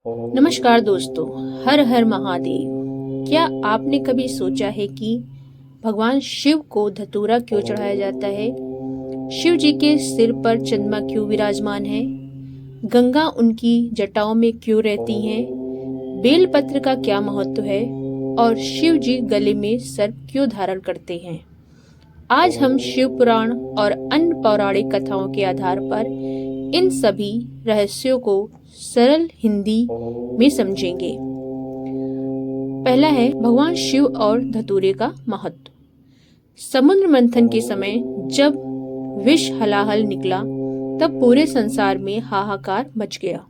नमस्कार दोस्तों, हर हर महादेव। क्या आपने कभी सोचा है कि भगवान शिव को धतूरा क्यों चढ़ाया जाता है? शिव जी के सिर पर चंद्रमा क्यों विराजमान है? गंगा उनकी जटाओं में क्यों रहती हैं? बेलपत्र का क्या महत्व है? और शिव जी गले में सर्प क्यों धारण करते हैं? आज हम शिव पुराण और अन्य पौराणिक कथाओं के आधार पर इन सभी रहस्यों को सरल हिंदी में समझेंगे। पहला है भगवान शिव और धतूरे का महत्व। समुद्र मंथन के समय जब विष हलाहल निकला तब पूरे संसार में हाहाकार मच गया।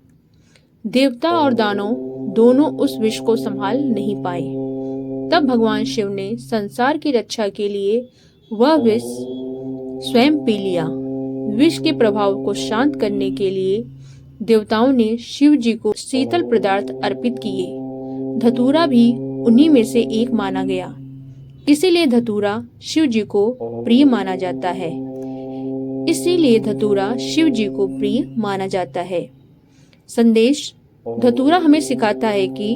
देवता और दानव दोनों उस विष को संभाल नहीं पाए। तब भगवान शिव ने संसार की रक्षा के लिए वह विष स्वयं पी लिया। विष के प्रभाव को शांत करने के लिए देवताओं ने शिव जी को शीतल पदार्थ अर्पित किए। धतूरा भी उन्हीं में से एक माना गया, इसीलिए धतूरा शिव जी को प्रिय माना जाता है। इसीलिए धतूरा शिव जी को प्रिय माना जाता है। संदेश: धतूरा हमें सिखाता है कि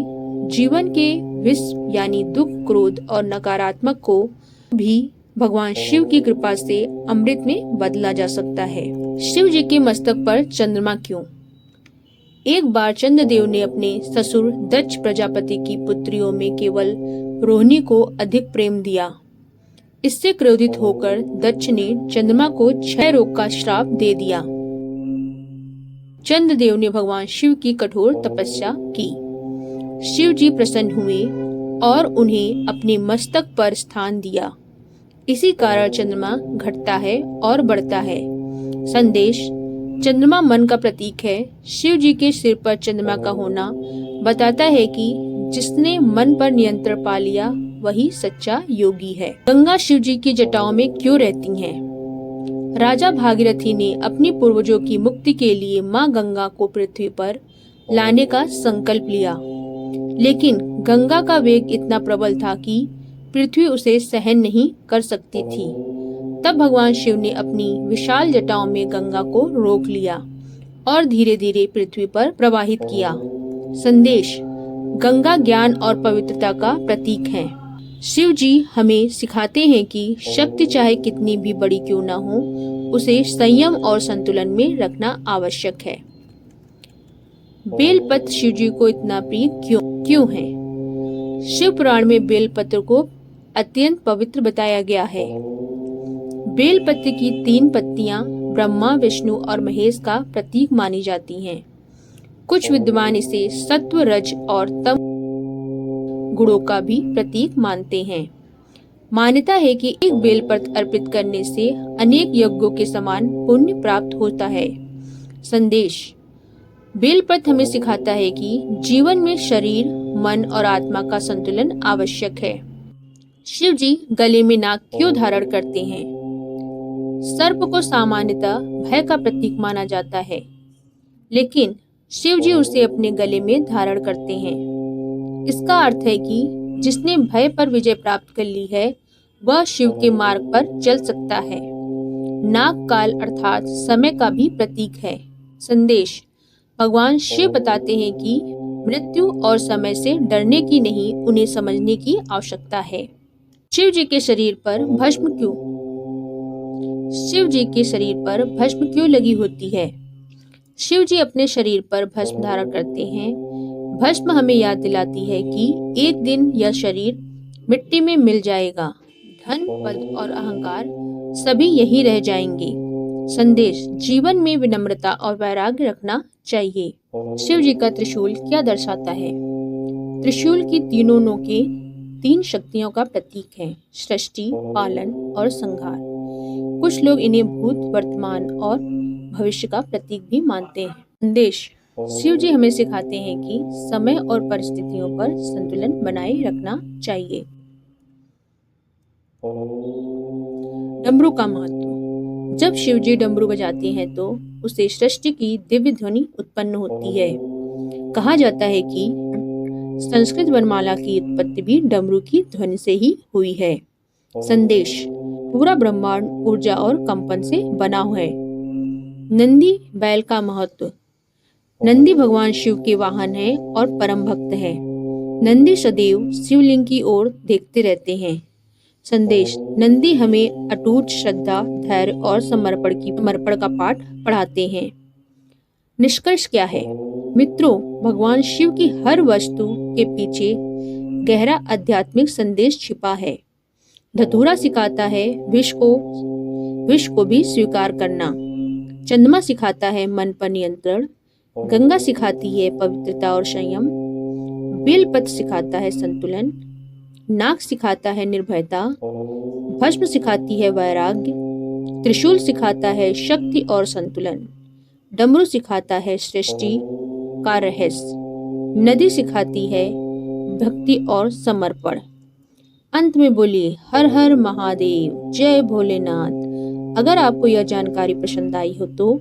जीवन के विष यानी दुख, क्रोध और नकारात्मक को भी भगवान शिव की कृपा से अमृत में बदला जा सकता है। शिव जी के मस्तक पर चंद्रमा क्यों? एक बार चंद्रदेव ने अपने ससुर दक्ष प्रजापति की पुत्रियों में केवल रोहिणी को अधिक प्रेम दिया। इससे क्रोधित होकर दक्ष ने चंद्रमा को क्षय रोग का श्राप दे दिया। चंद्रदेव ने भगवान शिव की कठोर तपस्या की। शिव जी प्रसन्न हुए और उन्हें अपने मस्तक पर स्थान दिया। इसी कारण चंद्रमा घटता है और बढ़ता है। संदेश: चंद्रमा मन का प्रतीक है। शिव जी के सिर पर चंद्रमा का होना बताता है कि जिसने मन पर नियंत्रण पा लिया वही सच्चा योगी है। गंगा शिव जी की जटाओं में क्यों रहती हैं? राजा भागीरथी ने अपनी पूर्वजों की मुक्ति के लिए मां गंगा को पृथ्वी पर लाने का संकल्प लिया, लेकिन गंगा का वेग इतना प्रबल था कि पृथ्वी उसे सहन नहीं कर सकती थी। तब भगवान शिव ने अपनी विशाल जटाओं में गंगा को रोक लिया और धीरे धीरे पृथ्वी पर प्रवाहित किया। संदेश: गंगा ज्ञान और पवित्रता का प्रतीक है। शिव जी हमें सिखाते हैं कि शक्ति चाहे कितनी भी बड़ी क्यों न हो, उसे संयम और संतुलन में रखना आवश्यक है। बेलपत्र शिव जी को इतना प्रिय क्यों है? शिव पुराण में बेलपत्र को अत्यंत पवित्र बताया गया है। बेलपत्र की 3 पत्तियां ब्रह्मा, विष्णु और महेश का प्रतीक मानी जाती हैं। कुछ विद्वान इसे सत्व, रज और तम गुणों का भी प्रतीक मानते हैं। मान्यता है कि एक बेलपत्र अर्पित करने से अनेक यज्ञों के समान पुण्य प्राप्त होता है। संदेश: बेलपत्र हमें सिखाता है कि जीवन में शरीर, मन और आत्मा का संतुलन आवश्यक है। शिव जी गले में नाग क्यों धारण करते हैं? सर्प को सामान्यतः भय का प्रतीक माना जाता है, लेकिन शिव जी उसे अपने गले में धारण करते हैं। इसका अर्थ है कि जिसने भय पर विजय प्राप्त कर ली है वह शिव के मार्ग पर चल सकता है। नाग काल अर्थात समय का भी प्रतीक है। संदेश: भगवान शिव बताते हैं कि मृत्यु और समय से डरने की नहीं, उन्हें समझने की आवश्यकता है। शिव जी के शरीर पर भस्म क्यों? शिव जी के शरीर पर भस्म क्यों लगी होती है? शिव जी अपने शरीर पर भस्म धारण करते हैं। भस्म हमें याद दिलाती है कि एक दिन यह शरीर मिट्टी में मिल जाएगा। धन, पद और अहंकार सभी यही रह जाएंगे। संदेश: जीवन में विनम्रता और वैराग्य रखना चाहिए। शिव जी का त्रिशूल क्या दर्शाता है? त्रिशूल की तीनों नोकें 3 शक्तियों का प्रतीक है: सृष्टि, पालन और संहार। कुछ लोग इन्हें भूत, वर्तमान और भविष्य का प्रतीक भी मानते हैं। संदेश: शिव जी हमें सिखाते हैं कि समय और परिस्थितियों पर संतुलन बनाए रखना चाहिए। डमरू का महत्व। जब शिव जी डमरू बजाते हैं तो उसे सृष्टि की दिव्य ध्वनि उत्पन्न होती है। कहा जाता है कि संस्कृत वर्णमाला की उत्पत्ति भी डमरू की ध्वनि से ही हुई है। संदेश: पूरा ब्रह्मांड ऊर्जा और कंपन से बना है। नंदी बैल का महत्व। नंदी भगवान शिव के वाहन है और परम भक्त है। नंदी सदैव शिवलिंग की ओर देखते रहते हैं। संदेश: नंदी हमें अटूट श्रद्धा, धैर्य और समर्पण का पाठ पढ़ाते हैं। निष्कर्ष क्या है? मित्रों, भगवान शिव की हर वस्तु के पीछे गहरा आध्यात्मिक संदेश छिपा है। धतूरा सिखाता है विष को भी स्वीकार करना। चंद्रमा सिखाता है मन पर नियंत्रण। गंगा सिखाती है पवित्रता और संयम। बेलपत्र सिखाता है संतुलन। नाग सिखाता है निर्भयता। भस्म सिखाती है वैराग्य। त्रिशूल सिखाता है शक्ति और संतुलन। डमरू सिखाता है सृष्टि का रहस्य। नदी सिखाती है भक्ति और समर्पण। अंत में बोलिए हर हर महादेव, जय भोलेनाथ। अगर आपको यह जानकारी पसंद आई हो तो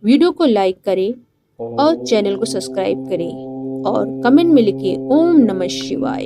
वीडियो को लाइक करें और चैनल को सब्सक्राइब करें और कमेंट में लिखिए ओम नमः शिवाय।